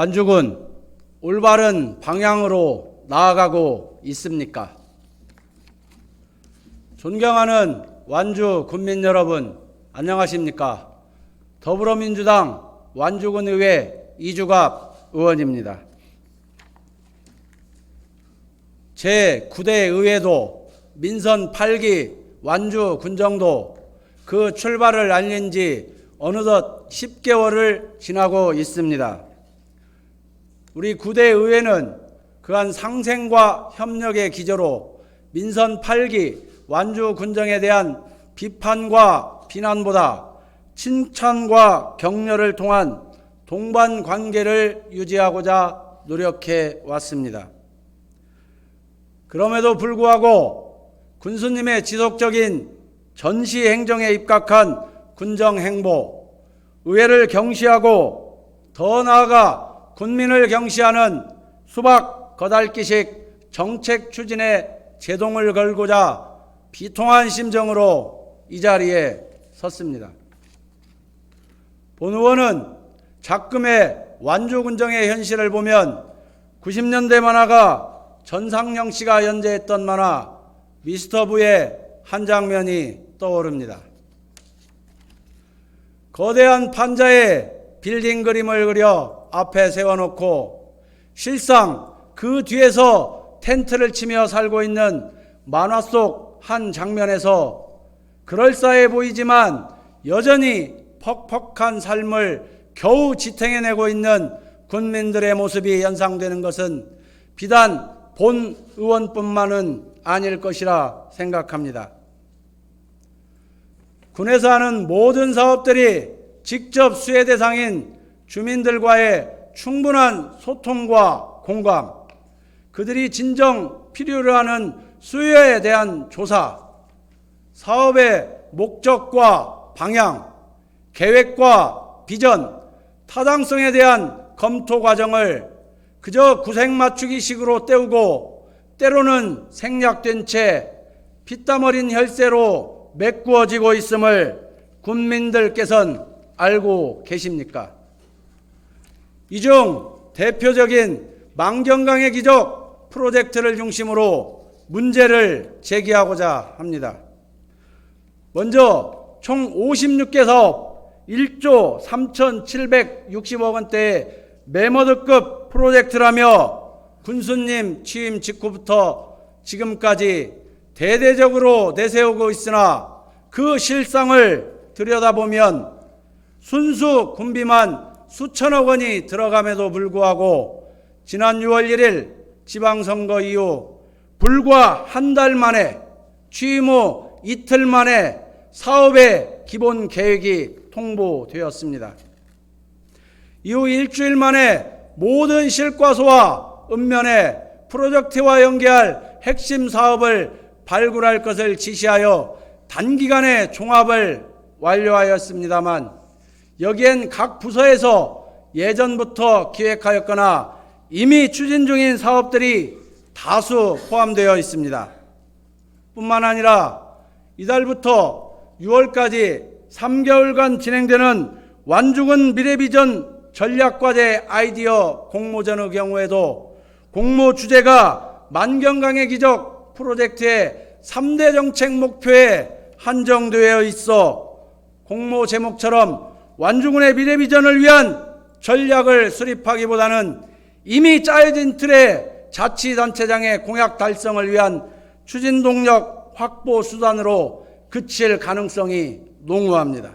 완주군 올바른 방향으로 나아가고 있습니까? 존경하는 완주 군민 여러분, 안녕하십니까? 더불어민주당 완주군 의회 이주갑 의원입니다. 제9대 의회도 민선 8기 완주 군정도 그 출발을 알린 지 어느덧 10개월을 지나고 있습니다. 우리 9대 의회는 그한 상생과 협력의 기조로 민선 8기 완주 군정에 대한 비판과 비난보다 칭찬과 격려를 통한 동반 관계를 유지하고자 노력해 왔습니다. 그럼에도 불구하고 군수님의 지속적인 전시 행정에 입각한 군정 행보, 의회를 경시하고 더 나아가 군민을 경시하는 수박 거달기식 정책 추진에 제동을 걸고자 비통한 심정으로 이 자리에 섰습니다. 본 의원은 작금의 완주군정의 현실을 보면 90년대 만화가 전상영 씨가 연재했던 만화 미스터부의 한 장면이 떠오릅니다. 거대한 판자에 빌딩 그림을 그려 앞에 세워놓고 실상 그 뒤에서 텐트를 치며 살고 있는 만화 속 한 장면에서 그럴싸해 보이지만 여전히 퍽퍽한 삶을 겨우 지탱해내고 있는 군민들의 모습이 연상되는 것은 비단 본 의원뿐만은 아닐 것이라 생각합니다. 군에서 하는 모든 사업들이 직접 수혜 대상인 주민들과의 충분한 소통과 공감, 그들이 진정 필요로 하는 수요에 대한 조사, 사업의 목적과 방향, 계획과 비전, 타당성에 대한 검토 과정을 그저 구색 맞추기식으로 때우고 때로는 생략된 채 피땀 어린 혈세로 메꾸어지고 있음을 군민들께서는 알고 계십니까? 이 중 대표적인 만경강의 기적 프로젝트를 중심으로 문제를 제기하고자 합니다. 먼저 총 56개 사업 1조 3,760억 원대의 매머드급 프로젝트라며 군수님 취임 직후부터 지금까지 대대적으로 내세우고 있으나 그 실상을 들여다보면 순수 군비만 수천억 원이 들어감에도 불구하고 지난 6월 1일 지방선거 이후 불과 한 달 만에 취임 후 이틀 만에 사업의 기본 계획이 통보되었습니다. 이후 일주일 만에 모든 실과서와 읍면에 프로젝트와 연계할 핵심 사업을 발굴할 것을 지시하여 단기간에 종합을 완료하였습니다만 여기엔 각 부서에서 예전부터 기획하였거나 이미 추진 중인 사업들이 다수 포함되어 있습니다. 뿐만 아니라 이달부터 6월까지 3개월간 진행되는 완주군 미래비전 전략과제 아이디어 공모전의 경우에도 공모 주제가 만경강의 기적 프로젝트의 3대 정책 목표에 한정되어 있어 공모 제목처럼 완주군의 미래비전을 위한 전략을 수립하기보다는 이미 짜여진 틀에 자치단체장의 공약 달성을 위한 추진 동력 확보 수단으로 그칠 가능성이 농후합니다.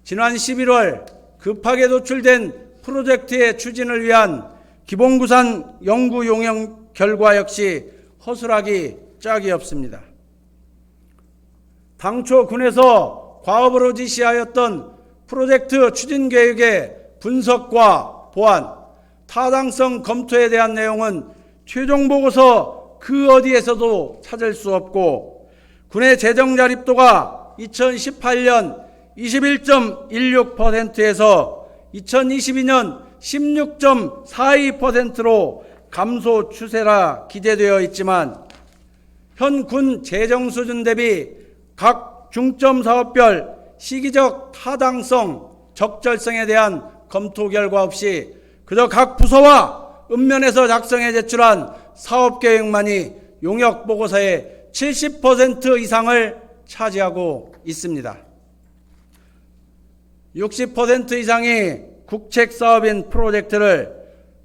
지난 11월 급하게 도출된 프로젝트의 추진을 위한 기본구산 연구 용역 결과 역시 허술하기 짝이 없습니다. 당초 군에서 과업으로 지시하였던 프로젝트 추진 계획의 분석과 보완, 타당성 검토에 대한 내용은 최종 보고서 그 어디에서도 찾을 수 없고 군의 재정 자립도가 2018년 21.16%에서 2022년 16.42%로 감소 추세라 기대되어 있지만 현 군 재정 수준 대비 각 중점 사업별 시기적 타당성, 적절성에 대한 검토 결과 없이 그저 각 부서와 읍면에서 작성해 제출한 사업계획만이 용역보고서의 70% 이상을 차지하고 있습니다. 60% 이상이 국책사업인 프로젝트를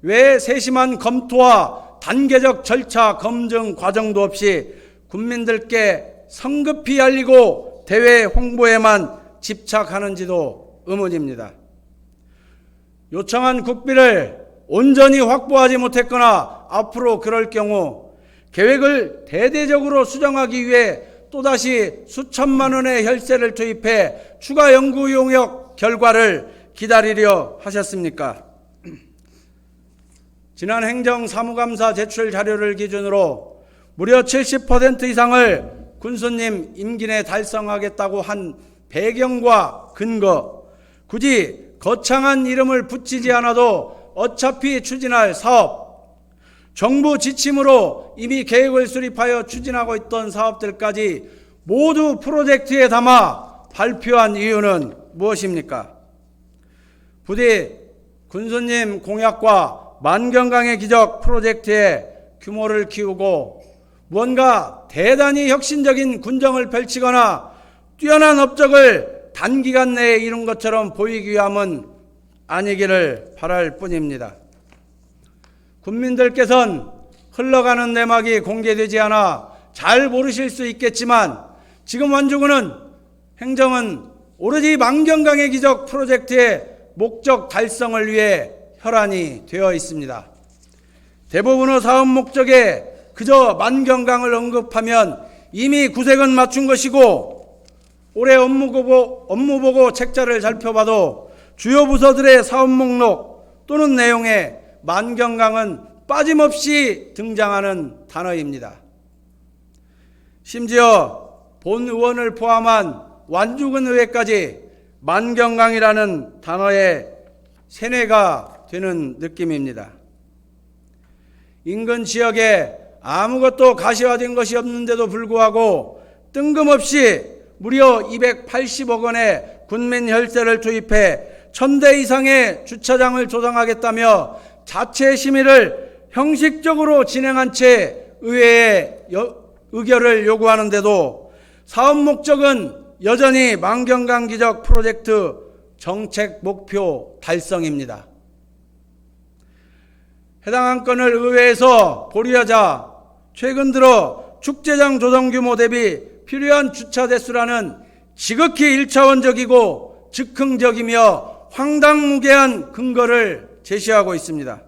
왜 세심한 검토와 단계적 절차 검증 과정도 없이 국민들께 성급히 알리고 대외 홍보에만 집착하는지도 의문입니다. 요청한 국비를 온전히 확보하지 못했거나 앞으로 그럴 경우 계획을 대대적으로 수정하기 위해 또다시 수천만 원의 혈세를 투입해 추가 연구 용역 결과를 기다리려 하셨습니까? 지난 행정사무감사 제출 자료를 기준으로 무려 70% 이상을 군수님 임기 내 달성하겠다고 한 배경과 근거, 굳이 거창한 이름을 붙이지 않아도 어차피 추진할 사업, 정부 지침으로 이미 계획을 수립하여 추진하고 있던 사업들까지 모두 프로젝트에 담아 발표한 이유는 무엇입니까? 부디 군수님 공약과 만경강의 기적 프로젝트의 규모를 키우고 무언가 대단히 혁신적인 군정을 펼치거나 뛰어난 업적을 단기간 내에 이룬 것처럼 보이기 위함은 아니기를 바랄 뿐입니다. 국민들께서는 흘러가는 내막이 공개되지 않아 잘 모르실 수 있겠지만 지금 완주군은 행정은 오로지 만경강의 기적 프로젝트의 목적 달성을 위해 혈안이 되어 있습니다. 대부분의 사업 목적에 그저 만경강을 언급하면 이미 구색은 맞춘 것이고 올해 업무보고 책자를 살펴봐도 주요 부서들의 사업 목록 또는 내용에 만경강은 빠짐없이 등장하는 단어입니다. 심지어 본 의원을 포함한 완주군 의회까지 만경강이라는 단어에 세뇌가 되는 느낌입니다. 인근 지역에 아무것도 가시화된 것이 없는데도 불구하고 뜬금없이 무려 280억 원의 군민 혈세를 투입해 1000대 이상의 주차장을 조성하겠다며 자체 심의를 형식적으로 진행한 채 의회에 의결을 요구하는데도 사업 목적은 여전히 만경강 기적 프로젝트 정책 목표 달성입니다. 해당 안건을 의회에서 보류하자 최근 들어 축제장 조성 규모 대비 필요한 주차 대수라는 지극히 1차원적이고 즉흥적이며 황당무계한 근거를 제시하고 있습니다.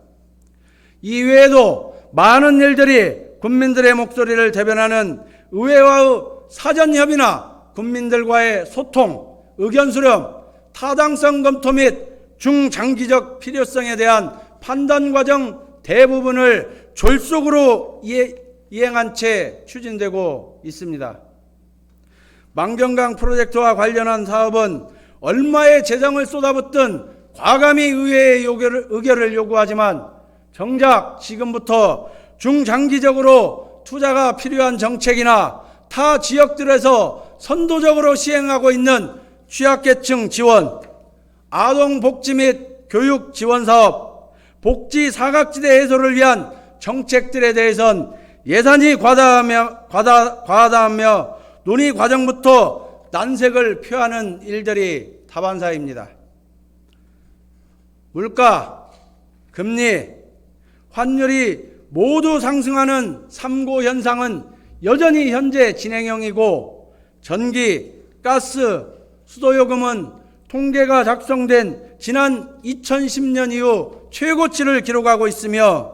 이외에도 많은 일들이 국민들의 목소리를 대변하는 의회와의 사전협의나 국민들과의 소통, 의견 수렴, 타당성 검토 및 중장기적 필요성에 대한 판단 과정 대부분을 졸속으로 이행한 채 추진되고 있습니다. 만경강 프로젝트와 관련한 사업은 얼마의 재정을 쏟아붓든 과감히 의회의 의결을 요구하지만 정작 지금부터 중장기적으로 투자가 필요한 정책이나 타 지역들에서 선도적으로 시행하고 있는 취약계층 지원, 아동복지 및 교육 지원 사업, 복지 사각지대 해소를 위한 정책들에 대해선 예산이 과다하며 논의 과정부터 난색을 표하는 일들이 다반사입니다. 물가, 금리, 환율이 모두 상승하는 3고 현상은 여전히 현재 진행형이고 전기, 가스, 수도요금은 통계가 작성된 지난 2010년 이후 최고치를 기록하고 있으며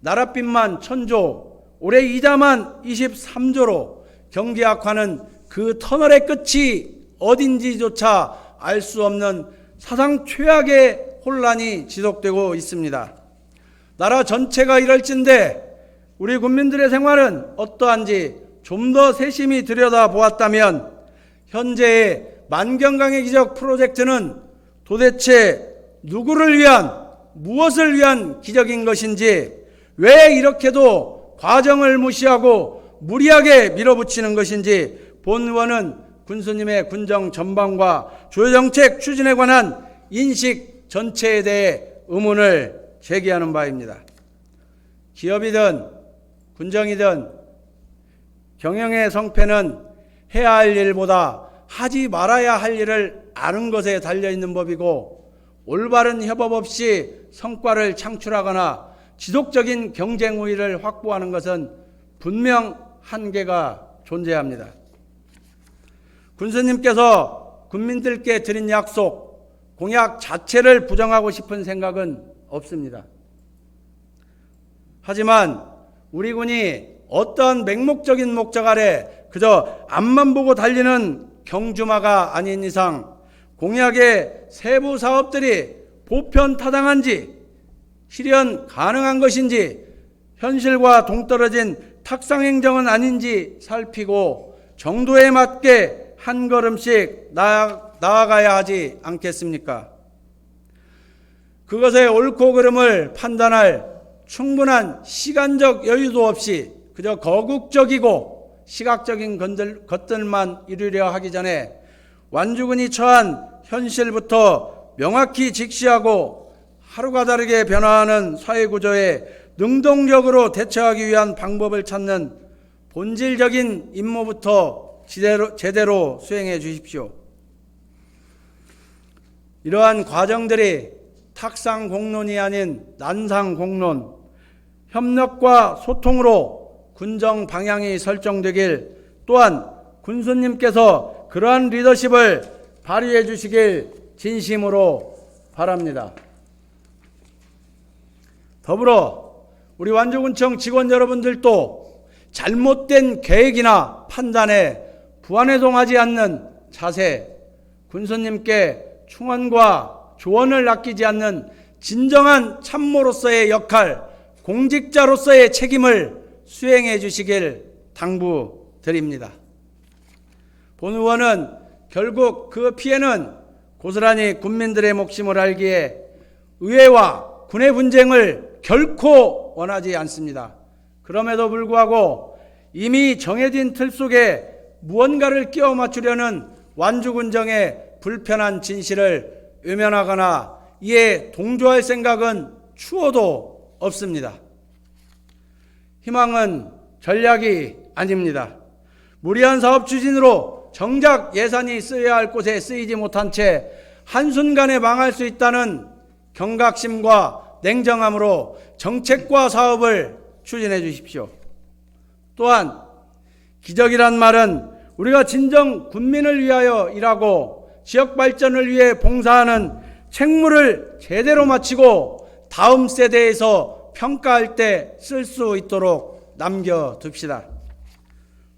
나랏빚만 1000조, 올해 이자만 23조로 경기 악화는 그 터널의 끝이 어딘지조차 알 수 없는 사상 최악의 혼란이 지속되고 있습니다. 나라 전체가 이럴진데 우리 국민들의 생활은 어떠한지 좀 더 세심히 들여다보았다면 현재의 만경강의 기적 프로젝트는 도대체 누구를 위한, 무엇을 위한 기적인 것인지, 왜 이렇게도 과정을 무시하고 무리하게 밀어붙이는 것인지 본 의원은 군수님의 군정 전반과 주요 정책 추진에 관한 인식 전체에 대해 의문을 제기하는 바입니다. 기업이든 군정이든 경영의 성패는 해야 할 일보다 하지 말아야 할 일을 아는 것에 달려있는 법이고, 올바른 협업 없이 성과를 창출하거나 지속적인 경쟁 우위를 확보하는 것은 분명 한계가 존재합니다. 군수님께서 국민들께 드린 약속, 공약 자체를 부정하고 싶은 생각은 없습니다. 하지만 우리 군이 어떤 맹목적인 목적 아래 그저 앞만 보고 달리는 경주마가 아닌 이상 공약의 세부 사업들이 보편타당한지, 실현 가능한 것인지, 현실과 동떨어진 탁상행정은 아닌지 살피고 정도에 맞게 한 걸음씩 나아가야 하지 않겠습니까? 그것의 옳고 그름을 판단할 충분한 시간적 여유도 없이 그저 거국적이고 시각적인 것들만 이루려 하기 전에 완주군이 처한 현실부터 명확히 직시하고 하루가 다르게 변화하는 사회구조에 능동적으로 대처하기 위한 방법을 찾는 본질적인 임무부터 제대로 수행해 주십시오. 이러한 과정들이 탁상공론이 아닌 난상공론, 협력과 소통으로 군정 방향이 설정되길, 또한 군수님께서 그러한 리더십을 발휘해 주시길 진심으로 바랍니다. 더불어 우리 완주군청 직원 여러분들도 잘못된 계획이나 판단에 부안해동하지 않는 자세, 군수님께 충원과 조언을 아끼지 않는 진정한 참모로서의 역할, 공직자로서의 책임을 수행해 주시길 당부드립니다. 본 의원은 결국 그 피해는 고스란히 국민들의 몫임을 알기에 의회와 군의 분쟁을 결코 원하지 않습니다. 그럼에도 불구하고 이미 정해진 틀 속에 무언가를 끼워 맞추려는 완주군정의 불편한 진실을 외면하거나 이에 동조할 생각은 추호도 없습니다. 희망은 전략이 아닙니다. 무리한 사업 추진으로 정작 예산이 쓰여야 할 곳에 쓰이지 못한 채 한순간에 망할 수 있다는 경각심과 냉정함으로 정책과 사업을 추진해 주십시오. 또한 기적이란 말은 우리가 진정 군민을 위하여 일하고 지역 발전을 위해 봉사하는 책무를 제대로 마치고 다음 세대에서 평가할 때 쓸 수 있도록 남겨둡시다.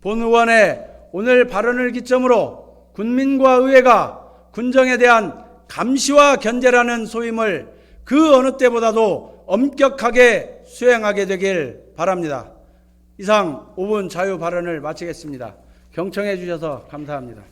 본 의원의 오늘 발언을 기점으로 군민과 의회가 군정에 대한 감시와 견제라는 소임을 그 어느 때보다도 엄격하게 수행하게 되길 바랍니다. 이상 5분 자유 발언을 마치겠습니다. 경청해 주셔서 감사합니다.